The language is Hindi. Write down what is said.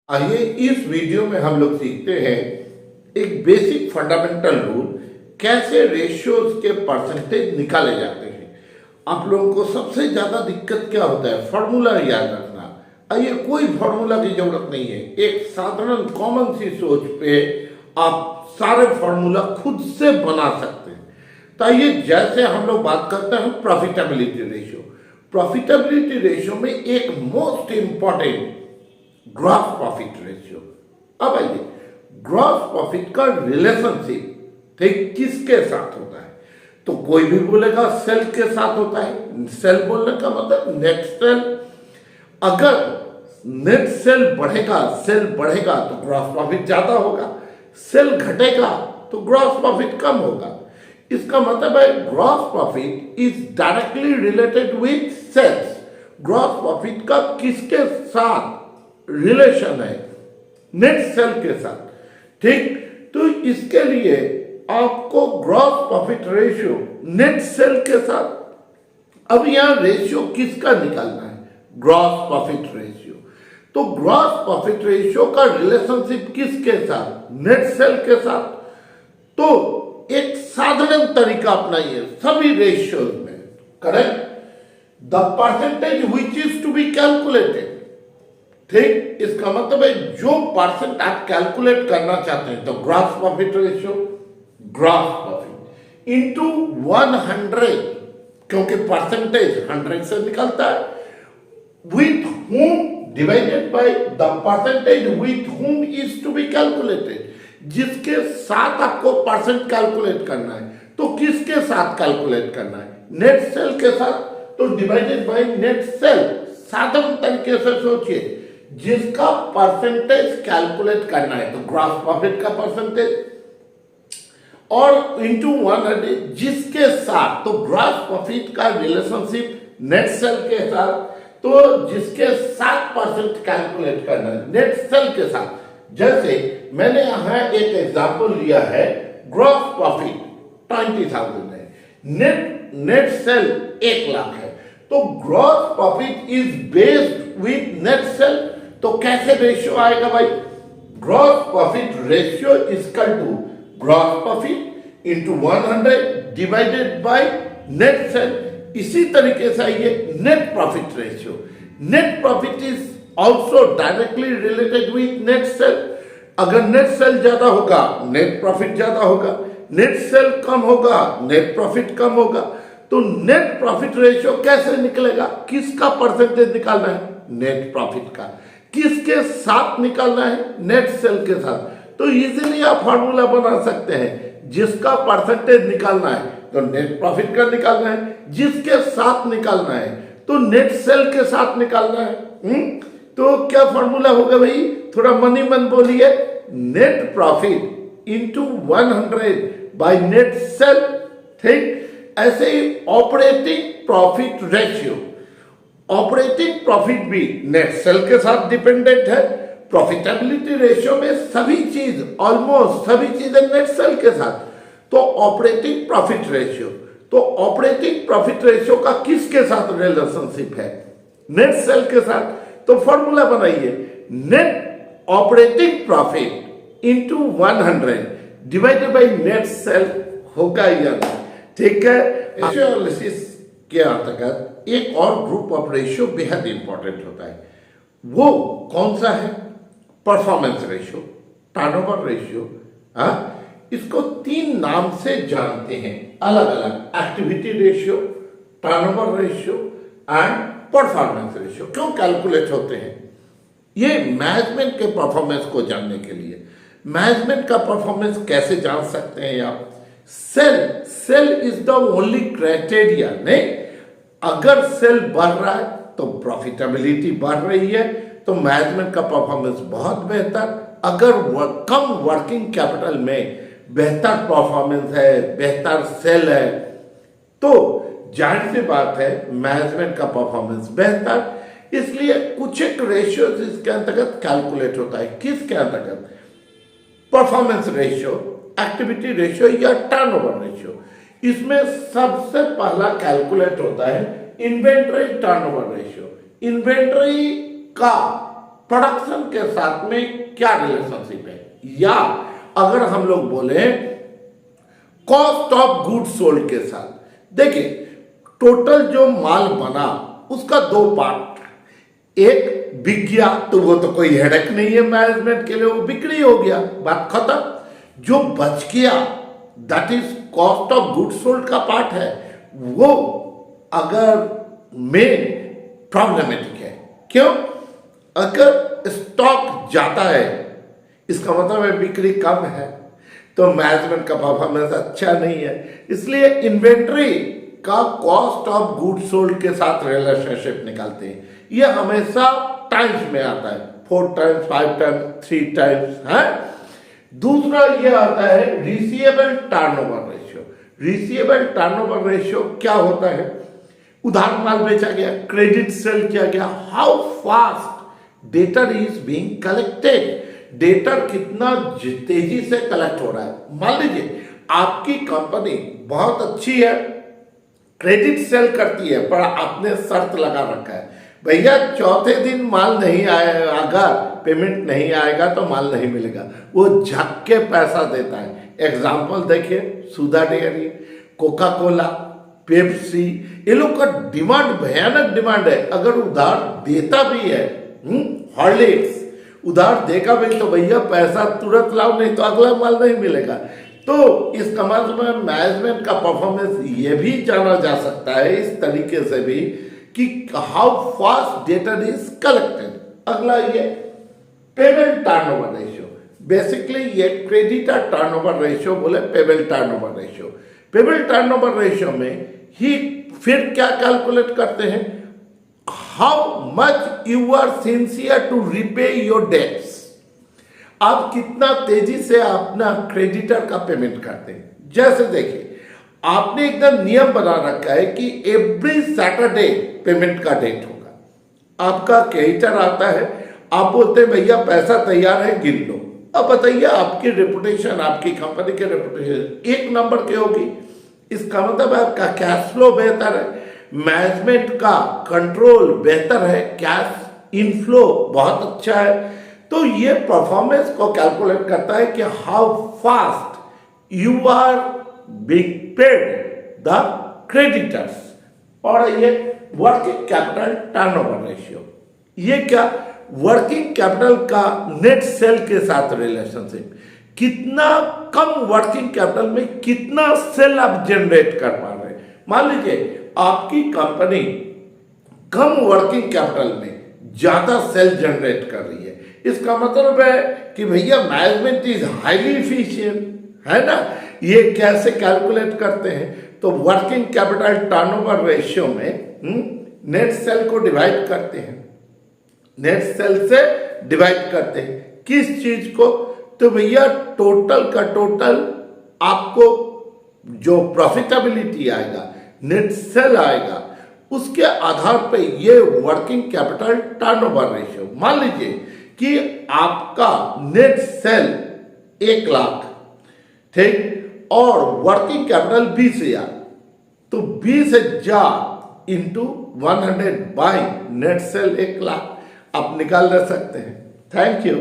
आइए इस वीडियो में हम लोग सीखते हैं एक बेसिक फंडामेंटल रूल कैसे रेशियोज के परसेंटेज निकाले जाते हैं। आप लोगों को सबसे ज्यादा दिक्कत क्या होता है? फॉर्मूला याद रखना। आइए, कोई फॉर्मूला की जरूरत नहीं है, एक साधारण कॉमन सी सोच पे आप सारे फॉर्मूला खुद से बना सकते हैं। तो आइए, जैसे हम लोग बात करते हैं प्रॉफिटेबिलिटी रेशियो। प्रॉफिटेबिलिटी रेशियो में एक most important gross profit ratio. अब आइए, ग्रॉस प्रॉफिट का रिलेशनशिप ठीक किसके साथ होता है? तो कोई भी बोलेगा सेल के साथ होता है। सेल बोलने का मतलब नेट सेल। अगर नेट सेल बढ़ेगा तो ग्रॉस प्रॉफिट ज्यादा होगा, सेल घटेगा तो ग्रॉस प्रॉफिट कम होगा। इसका मतलब है gross profit is directly related with sales. Gross profit का किसके साथ रिलेशन है? नेट सेल के साथ। ठीक, तो इसके लिए आपको gross profit ratio net sale के साथ। अब यहां रेशियो किसका निकालना है? Gross profit ratio. तो ग्रॉस प्रॉफिट रेशियो का रिलेशनशिप किसके साथ? नेट सेल के साथ। तो एक साधारण तरीका अपनाइए सभी रेशियोज में। Correct, the percentage which is to be calculated. ठीक, इसका मतलब है जो परसेंट आप कैलकुलेट करना चाहते हैं, तो gross profit ratio, gross profit into 100, क्योंकि परसेंटेज 100 से निकलता है, with whom divided by the percentage with whom is to be calculated. जिसके साथ आपको परसेंट कैलकुलेट करना है, तो किसके साथ कैलकुलेट करना है? नेट सेल के साथ, तो डिवाइडेड बाय नेट सेल। साधारण तरीके से सोचिए, जिसका परसेंटेज कैलकुलेट करना है तो ग्रॉस प्रॉफिट का परसेंटेज, और इंटू 100 जिसके साथ, तो ग्रॉस प्रॉफिट का रिलेशनशिप नेट सेल के साथ, तो जिसके साथ परसेंट कैलकुलेट करना है नेट सेल के साथ। जैसे मैंने यहां एक एग्जांपल लिया है, ग्रॉस प्रॉफिट 20,000 है, नेट सेल 1 लाख है, तो gross profit is based with net sale. तो कैसे रेशियो आएगा भाई? Gross profit ratio equal to gross profit into 100 divided by net sale. इसी तरीके से ये net profit ratio, net profit is also directly related with net sale. अगर नेट सेल ज्यादा होगा, नेट प्रॉफिट ज्यादा होगा, नेट सेल कम होगा, नेट प्रॉफिट कम होगा। तो नेट प्रॉफिट रेशियो कैसे निकलेगा? किसका परसेंटेज निकालना है? नेट प्रॉफिट का। किसके साथ निकालना है? नेट सेल के साथ। तो इजीली आप फॉर्मूला बना सकते हैं, जिसका परसेंटेज निकालना है तो नेट प्रॉफिट का निकालना है, जिसके साथ निकालना है तो नेट सेल के साथ निकालना है। तो क्या फॉर्मूला होगा भाई? थोड़ा मनी मन बोलिए, net profit into 100 by net sale. ठीक, ऐसे ही operating profit ratio, operating profit भी नेट सेल के साथ डिपेंडेंट है। प्रॉफिटेबिलिटी रेशियो में सभी चीज, ऑलमोस्ट सभी चीजें नेट सेल के साथ। तो ऑपरेटिंग प्रॉफिट रेशियो, तो ऑपरेटिंग प्रॉफिट रेशियो का किसके साथ रिलेशनशिप है? नेट सेल के साथ। तो फॉर्मूला बनाइए, net operating profit into 100 divided by net cell होगा या नहीं? ठीक है। रेशियो एनालिसिस के अंतर्गत एक और ग्रुप ऑफ रेशियो बेहद इंपॉर्टेंट होता है। वो कौन सा है? Performance ratio, turnover ratio. इसको 3 नाम से जानते हैं अलग अलग, activity ratio, turnover ratio and performance ratio. क्यों कैलकुलेट होते हैं? ये मैनेजमेंट के परफॉर्मेंस को जानने के लिए। मैनेजमेंट का परफॉर्मेंस कैसे जान सकते हैं आप? Sale is the only criteria. नहीं, अगर सेल बढ़ रहा है तो प्रॉफिटेबिलिटी बढ़ रही है, तो मैनेजमेंट का परफॉर्मेंस बहुत बेहतर। अगर कम वर्किंग कैपिटल में बेहतर परफॉर्मेंस है, बेहतर सेल है, तो जाहिर सी बात है मैनेजमेंट का परफॉर्मेंस बेहतर। इसलिए कुछ एक रेशियोज इसके अंतर्गत कैलकुलेट होता है। किसके अंतर्गत? परफॉर्मेंस रेशियो, एक्टिविटी रेशियो या टर्नओवर रेशियो। इसमें सबसे पहला कैलकुलेट होता है इन्वेंट्री टर्नओवर रेशियो। इन्वेंट्री का प्रोडक्शन के साथ में क्या रिलेशनशिप है, या अगर हम लोग बोले कॉस्ट ऑफ गुड्स सोल्ड के साथ। देखिए, टोटल जो माल बना उसका दो पार्ट, एक बिक गया तो वो तो कोई हेडेक नहीं है मैनेजमेंट के लिए, वो बिक्री हो गया, बात खत्म। जो बच गया that is cost of goods sold का पार्ट है, वो अगर मेन प्रॉब्लमेटिक है। क्यों? अगर स्टॉक जाता है इसका मतलब है बिक्री कम है, तो मैनेजमेंट का परफॉर्मेंस अच्छा नहीं है। इसलिए इन्वेंट्री का कॉस्ट ऑफ गुड्स सोल्ड के साथ रिलेशनशिप निकालते हैं। ये हमेशा टाइम्स में आता है, 4 टाइम्स, 5 टाइम्स, 3 टाइम्स है। दूसरा ये आता है receivable turnover ratio. Receivable turnover ratio क्या होता है? उधार माल बेचा गया, क्रेडिट सेल किया गया, how fast debtor is being collected, debtor कितना तेजी से कलेक्ट हो रहा है। मान लीजिए आपकी कंपनी बहुत अच्छी है, क्रेडिट सेल करती है, पर आपने शर्त लगा रखा है, भैया चौथे दिन माल नहीं आएगा, अगर पेमेंट नहीं आएगा तो माल नहीं मिलेगा। वो झक के पैसा देता है। एग्जाम्पल देखिए, सुधा डेयरी, कोका कोला, पेप्सी, ये लोग का डिमांड भयानक डिमांड है। अगर उधार देता भी है, हॉर्लिक्स उधार देगा भी तो भैया पैसा तुरंत लाओ, नहीं तो अगला माल नहीं मिलेगा। तो इस कमाल में मैनेजमेंट का परफॉर्मेंस ये भी जाना जा सकता है इस तरीके से भी कि how fast data is collected. अगला ये पेबल टर्नओवर रेशियो, बेसिकली ये क्रेडिटर टर्नओवर रेशियो बोले payable turnover ratio. Payable turnover ratio में ही फिर क्या कैलकुलेट करते हैं, how much you are sincere to repay your debts, आप कितना तेजी से अपना क्रेडिटर का पेमेंट करते हैं। जैसे देखिए, आपने एकदम नियम बना रखा है कि एवरी सैटरडे पेमेंट का डेट होगा। आपका क्रेडिटर आता है, आप बोलते हैं भैया पैसा तैयार है, गिन लो। अब बताइए, आपकी रेपुटेशन, आपकी कंपनी की रेपुटेशन एक नंबर की होगी। इसका मतलब आपका कैश फ्लो बेहतर है, मैनेजमेंट का कंट्रोल बेहतर है, कैश इनफ्लो बहुत अच्छा है। तो ये परफॉर्मेंस को कैलकुलेट करता है कि how fast you are being paid the creditors. और ये वर्किंग कैपिटल टर्नओवर रेशियो, ये क्या, वर्किंग कैपिटल का नेट सेल के साथ रिलेशनशिप, कितना कम वर्किंग कैपिटल में कितना सेल आप जनरेट कर पा रहे हैं। मान लीजिए आपकी कंपनी कम वर्किंग कैपिटल में ज्यादा सेल जनरेट कर रही है, इसका मतलब है कि भैया मैनेजमेंट इज हाईली इफिशिएंट, है ना। ये कैसे कैलकुलेट करते हैं, तो वर्किंग कैपिटल टर्नओवर रेशियो में नेट सेल को डिवाइड करते हैं, नेट सेल से डिवाइड करते हैं किस चीज को, तो भैया टोटल का टोटल आपको जो प्रॉफिटेबिलिटी आएगा, नेट सेल आएगा, उसके आधार पे ये वर्किंग कैपिटल टर्नओवर रेशियो। मान लीजिए कि आपका नेट सेल 1 लाख, ठीक, और वर्किंग कैपिटल 20,000, तो 20,000 into 100 by net cell 1 lakh आप निकाल ले सकते हैं। Thank you.